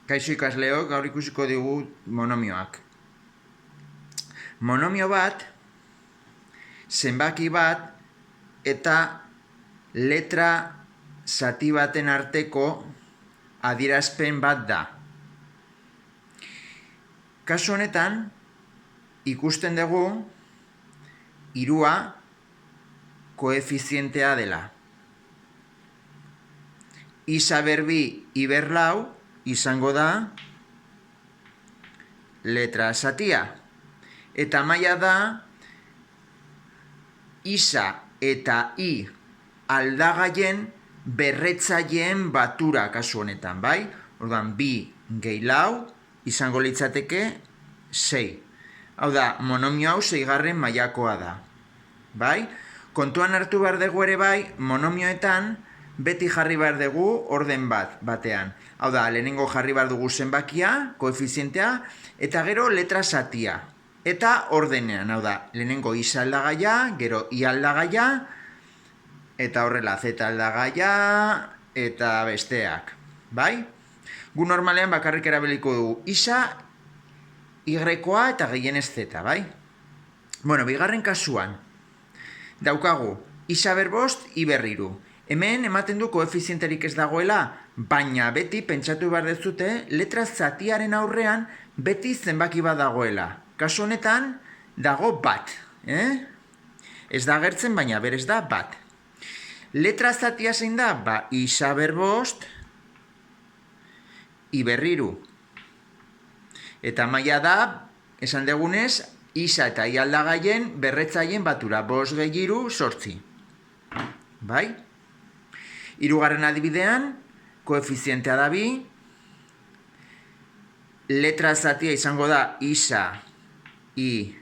Kaixo ikasleok, gaur ikusiko dugu monomioak. Monomio bat, zenbaki bat eta letra zati baten arteko adierazpen bat da. Kasu honetan, ikusten dugu hirua koefizientea dela. Isa berbi iberlau izango da letra zatia. Eta maila da isa eta i aldagaien berretzaileen batura kasu honetan, bai? Orduan, 2 gehi lau izango litzateke 6. Hau da, monomio hau 6. mailakoa da. Bai? Kontuan hartu behar dugu ere bai, monomioetan beti jarri behar dugu orden batean. Hau da, lehenengo jarri behar dugu zenbakia, koefizientea, eta gero letra zatia. Eta ordenean, hau da, lehenengo isa aldagaia, gero i aldagaia, eta horrela z aldagaia, eta besteak. Bai? Gu normalean bakarrik erabiliko dugu isa, y-koa eta gehienez z, bai? Bueno, bigarren kasuan, daukagu isa berbost, i berriru. Hemen ematen du koefizienterik ez dagoela, baina beti pentsatu behar dezute letra zatiaren aurrean beti zenbaki bat dagoela. Kasu honetan dago bat. Ez da agertzen, baina berez da bat. Letra zatia zein da? Ba, isa berbost, i berriru. Eta maila da, esan degunez, isa eta i aldagaien berretzaien batura. 5 gehi 3, 8. Bai? Hirugarren adibidean, koefizientea da 2. Letra zatia izango da isa, i,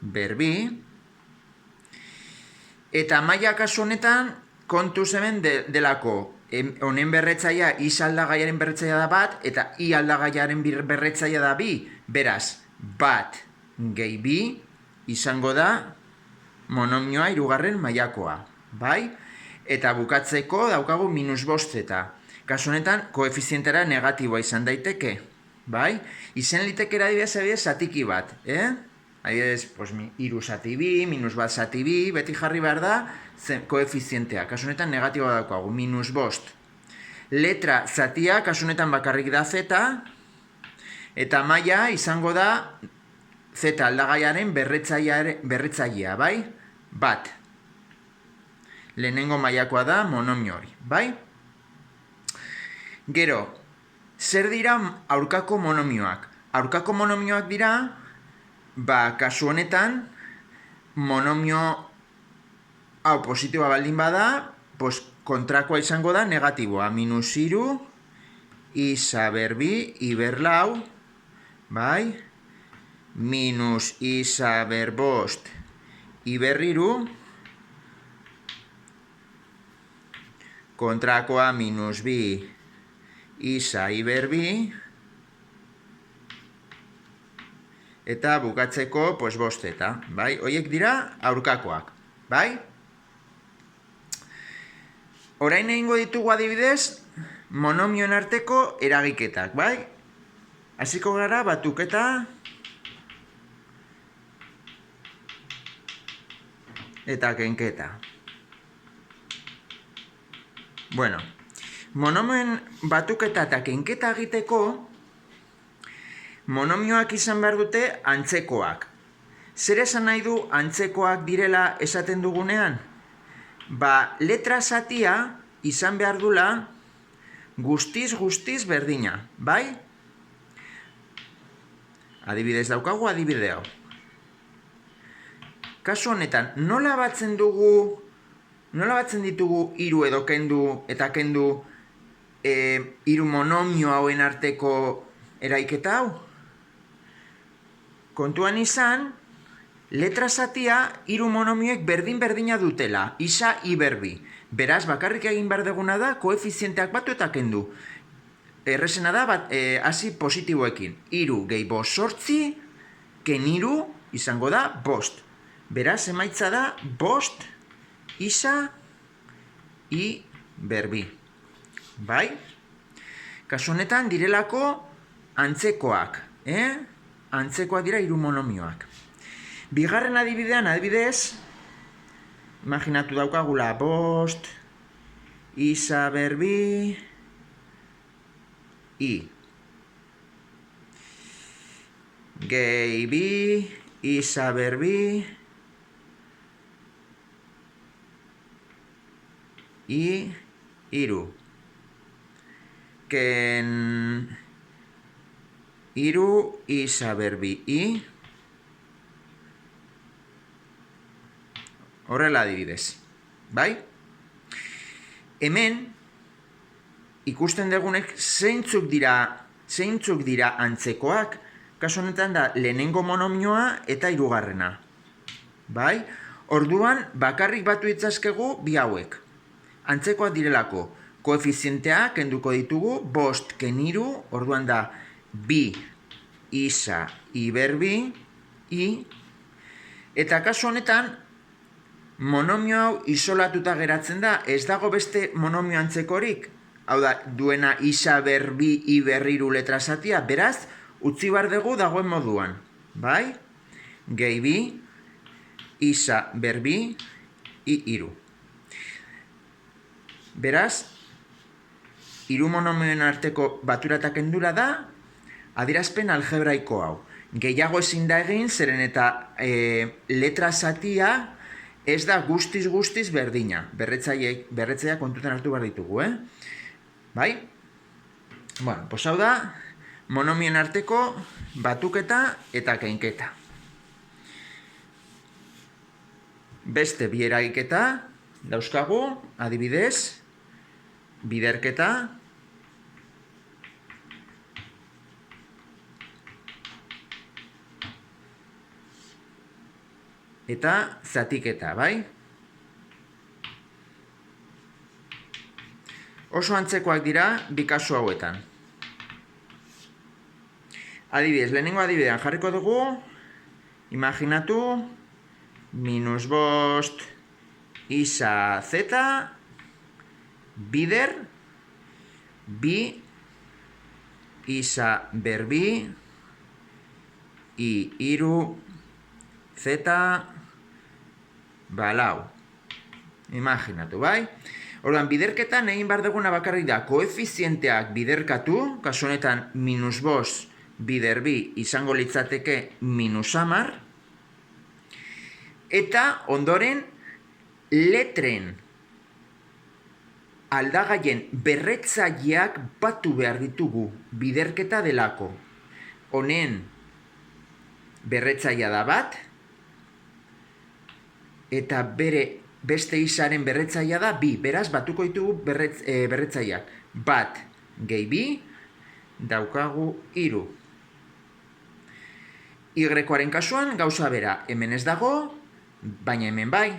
berbi. Eta maila kasu honetan, kontuz hemen delako. Honen berretzaia, isa aldagaiaren berretzaia da bat, eta i aldagaiaren berretzaia da 2. Beraz, bat gehi 2 izango da monomioa 3. mailakoa. Bai? Eta bukatzeko daukagu -5 eta. Kasu honetan, koefizientera negatiboa izan daiteke. Bai? Izen litekera adibidez zatiki bat. Adibidez, 3 zati 2, -1 zati 2, beti jarri behar da koefizientea. Kasu honetan negatiboa daukagu, -5. Letra zatia, kasu honetan bakarrik da z, eta maila izango da z aldagaiaren berretzailea, bai? Bat. Lehenengo mailakoa da monomio hori, bai? Gero, zer dira aurkako monomioak? Aurkako monomioak dira, kasu honetan, monomio hau positiboa baldin bada, kontrakoa izango da negatiboa. -3, isa berbi, i berlau, bai? Isa berbost, i berriru, kontrakoa -2, isa i berbi, eta bukatzeko, 5 eta, bai? Horiek dira aurkakoak, bai? Orain egingo ditugu adibidez, monomioen arteko eragiketak, bai? Hasiko gara batuketa eta kenketa. Bueno, monomioen batuketa eta kenketa egiteko, monomioak izan behar dute antzekoak. Zer esan nahi du antzekoak direla esaten dugunean? Letra zatia izan behar dula guztiz berdina, bai? Adibidez daukagu adibideo. Kasu honetan, nola batzen ditugu hiru edo kendu eta kendu hiru monomio hauen arteko eraiketa hau? Kontuan izan, letra zatia hiru monomioek berdina dutela, isa i berbi. Beraz, bakarrik egin behar duguna da, koefizienteak batu eta kendu. Errezena da, hasi positiboekin. 3 gehi 5, 8, ken 3 izango da 5. Beraz, emaitza da 5, isa, i, berbi. Bai? kasu honetan direlako antzekoak. Antzekoak dira hiru monomioak. Bigarren adibidean, adibidez, imaginatu daukagula bost, isa berbi, i. Gehi bi, isa berbi, i, iru. Ken iru, isa berbi, i. Horrela adibidez, bai? Hemen, ikusten dugunek zeintzuk dira antzekoak, kasu honetan da lehenengo monomioa eta hirugarrena. Bai? Orduan, bakarrik batu ditzazkegu bi hauek. Antzekoak direlako, koefizienteak kenduko ditugu, bost ken hiru, orduan da bi, isa, i berbi, i, eta kasu honetan, monomio hau isolatuta geratzen da, ez dago beste monomio antzekorik. Hau da, duena isa berbi, i berriru letra zatia, beraz, utzi behar dugu dagoen moduan. Bai? Gehi bi, isa berbi, i iru. Beraz, hiru monomioen arteko batura eta kendura da, adierazpen algebraiko hau. Gehiago ezin da egin, zeren eta letra zatia, ez da guztiz berdina. Berretzaia kontutan hartu behar ditugu, Bai? Bueno, pues hau da, monomien arteko batuketa eta keinketa. Beste bi eragiketa dauzkagu, adibidez, biderketa, eta zatiketa, bai? Oso antzekoak dira bi kasu hauetan. Adibidez, lehenengo adibidean jarriko dugu, imaginatu, minus bost, isa zeta, bider, bi, isa berbi, i iru, zeta, balau. Imaginatu, bai? Orduan, biderketan egin behar duguna bakarrik da koefizienteak biderkatu, kasu honetan minus bost, bider bi izango litzateke minus hamar, eta ondoren letren aldagaien berretzaileak batu behar ditugu biderketa delako. Honen berretzailea da bat, eta beste isaren berretzailea da bi. Beraz, batuko ditugu berretzaileak. Bat gehi bi, daukagu hiru. Y-aren kasuan gauza bera, hemen ez dago, baina hemen bai.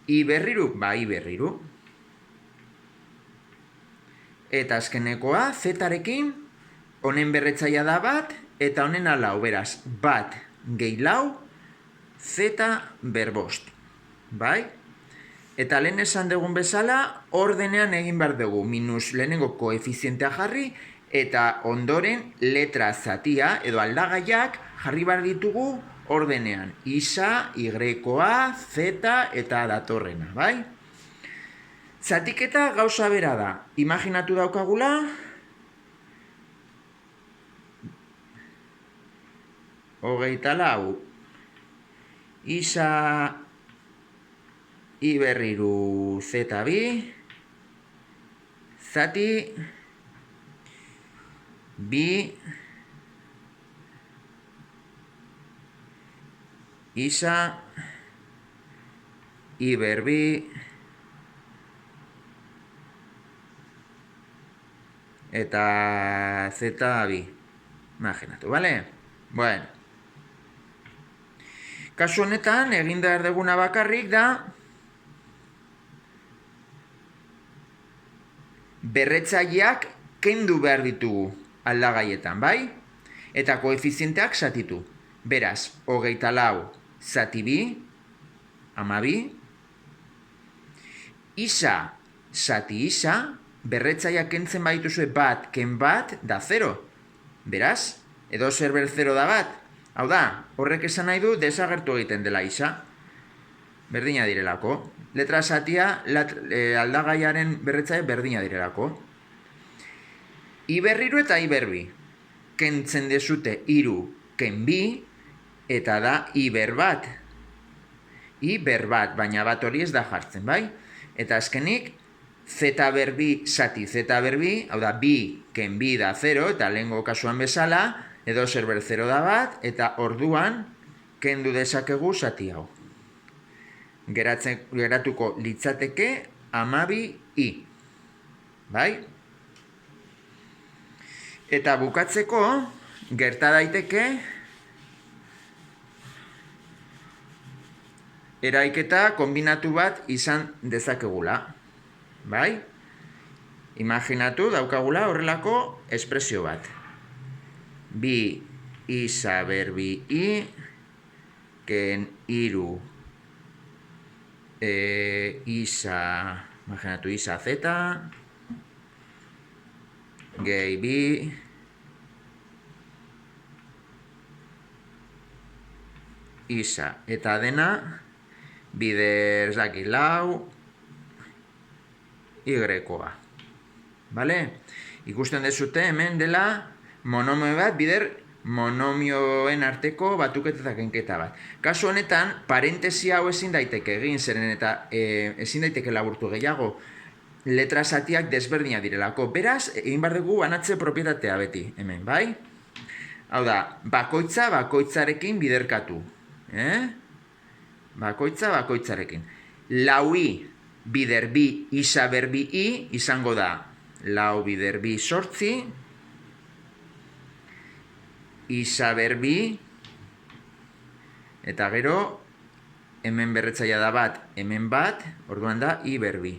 I berriru, bai berriru. Eta azkenekoa, Z-arekin, honen berretzailea da bat, eta honen lau, beraz, bat gehi lau, Z berbost. Bai? Eta lehen esan dugun bezala, ordenean egin behar dugu, minus lehenengo koefizientea jarri, eta ondoren letra zatia edo aldagaiak jarri behar ditugu ordenean. Isa, Y-a, Z eta datorrena, bai? Zatiketa gauza bera da. Imaginatu daukagula, hogeita lau, isa i berriru zeta bi, zati, bi, isa, i berbi, eta zeta bi. Imaginatu, bale? Bueno. Kasu honetan, egin behar duguna bakarrik da, berretzaileak kendu behar ditugu aldagaietan, bai? Eta koefizienteak zatitu. Beraz, hogeita lau zati bi, amabi, isa zati isa, berretzaiak kentzen badituzue bat, ken bat, da 0. Beraz, edo zer ber 0 da bat. Hau da, horrek esan nahi du desagertu egiten dela isa. Berdina direlako. Letra zatia aldagaiaren berretzaia berdina direlako. I berriru eta i berbi. Kentzen dezute iru ken bi, eta da i ber bat. I ber bat, baina bat hori ez da jartzen, bai? Eta azkenik, zeta berbi zati zeta berbi, hau da, bi ken bi da 0, eta lehengo kasuan bezala, edo zer ber 0 da bat, eta orduan, kendu dezakegu zati hau. Geratuko litzateke 12 i. Bai? Eta bukatzeko, gerta daiteke, eraiketa kombinatu bat izan dezakegula. Bai? Imaginatu daukagula horrelako espresio bat. Bi isa berbi i, ken iru isa, imaginatu isa zeta, gehi bi, isa, eta dena, bider zaki lau, y-koa. Bale? Ikusten dezute hemen dela monomio bat, bider monomioen arteko batuketa eta kenketa bat. Kasu honetan, parentesi hau ezin daiteke egin, zeren eta ezin daiteke laburtu gehiago. Letra zatiak desberdina direlako. Beraz, egin behar dugu banatze propietatea beti, hemen, bai? Hau da, bakoitza bakoitzarekin biderkatu. Bakoitza bakoitzarekin. Lau i bider bi isa berbi i izango da lau bider bi sortzi, isa berbi, eta gero, hemen berretzaia da bat, hemen bat, orduan da i berbi.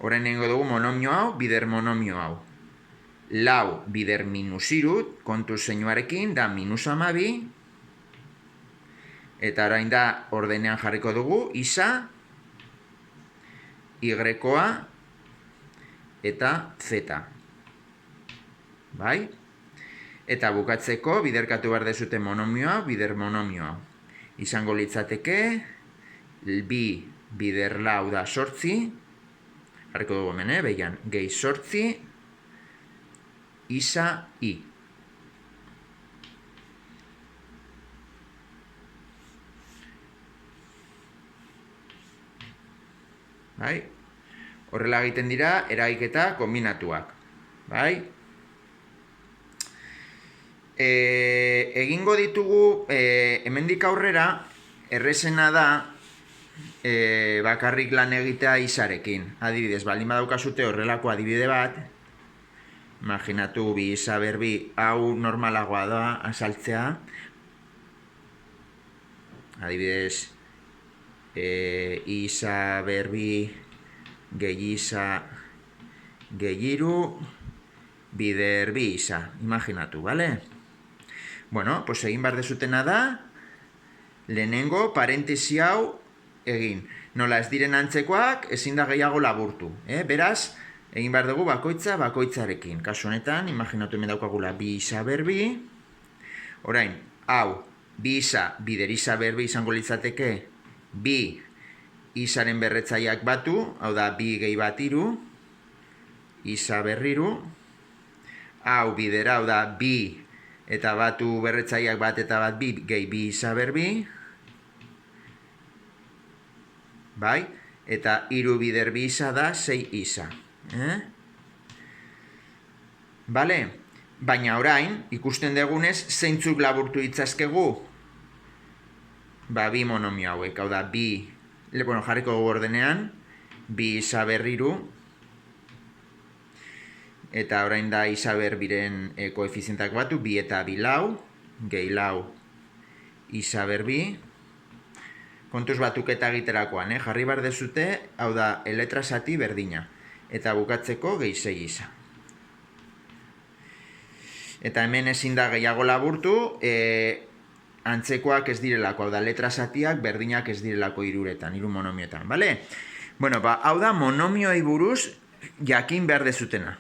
Orain nengo dugu monomio hau, bider monomio hau. Lau bider minus irut, kontu zeinuarekin, da minus 12, eta orain da ordenean jarriko dugu, isa, y-koa, eta zeta. Bai? Eta bukatzeko, biderkatu behar dezute monomioa, bider monomioa. Izango litzateke, bi bider lau da sortzi, jarriko dugu hemen, behian, gehi sortzi, isa, i. Bai? Horrela egiten dira, eraiketa kombinatuak. Bai? Egingo ditugu, hemendik aurrera, errezena da, bakarrik lan egitea isarekin. Adibidez, baldin badaukazute horrelako adibide bat, imaginatu bi isa berbi, hau normalagoa da, azaltzea. Adibidez, isa berbi, gehi isa, gehi iru, bider bi isa, imaginatu, bale? Bueno, pues egin behar dezutena da, lehenengo parentesi hau egin. Nola ez diren antzekoak, ezin da gehiago laburtu. Beraz, egin behar dugu bakoitza bakoitzarekin. Kasu honetan, imaginatu hemen daukagula bi isa berbi. Orain, hau, bi isa, bider isa berbi izango litzateke, bi isaren berretzaiak batu, hau da, bi gehi bat iru, isa berriru. Hau, bider hau da, bi eta batu berretzaiak bat eta bat bi, gehi bi isa berbi. Bai? Eta iru bider bi isa da, 6 isa. Bale? Baina orain, ikusten dugunez, zeintzuk laburtu ditzazkegu? Ba, bi monomio hauek, hau da, bi, jarriko dugu ordenean, bi isa berriru, eta orain da isa berbiren koefizientak batu, bi eta bi lau, gehi lau isa berbi. Kontuz batuketa egiterakoan, jarri behar dezute, hau da, letra zati berdina. Eta bukatzeko gehi 6 isa. Eta hemen ezin da gehiago laburtu, antzekoak ez direlako, hau da, letra zatiak berdinak ez direlako hiruretan, hiru monomioetan, bale? Bueno, hau da monomioei buruz jakin behar dezutena.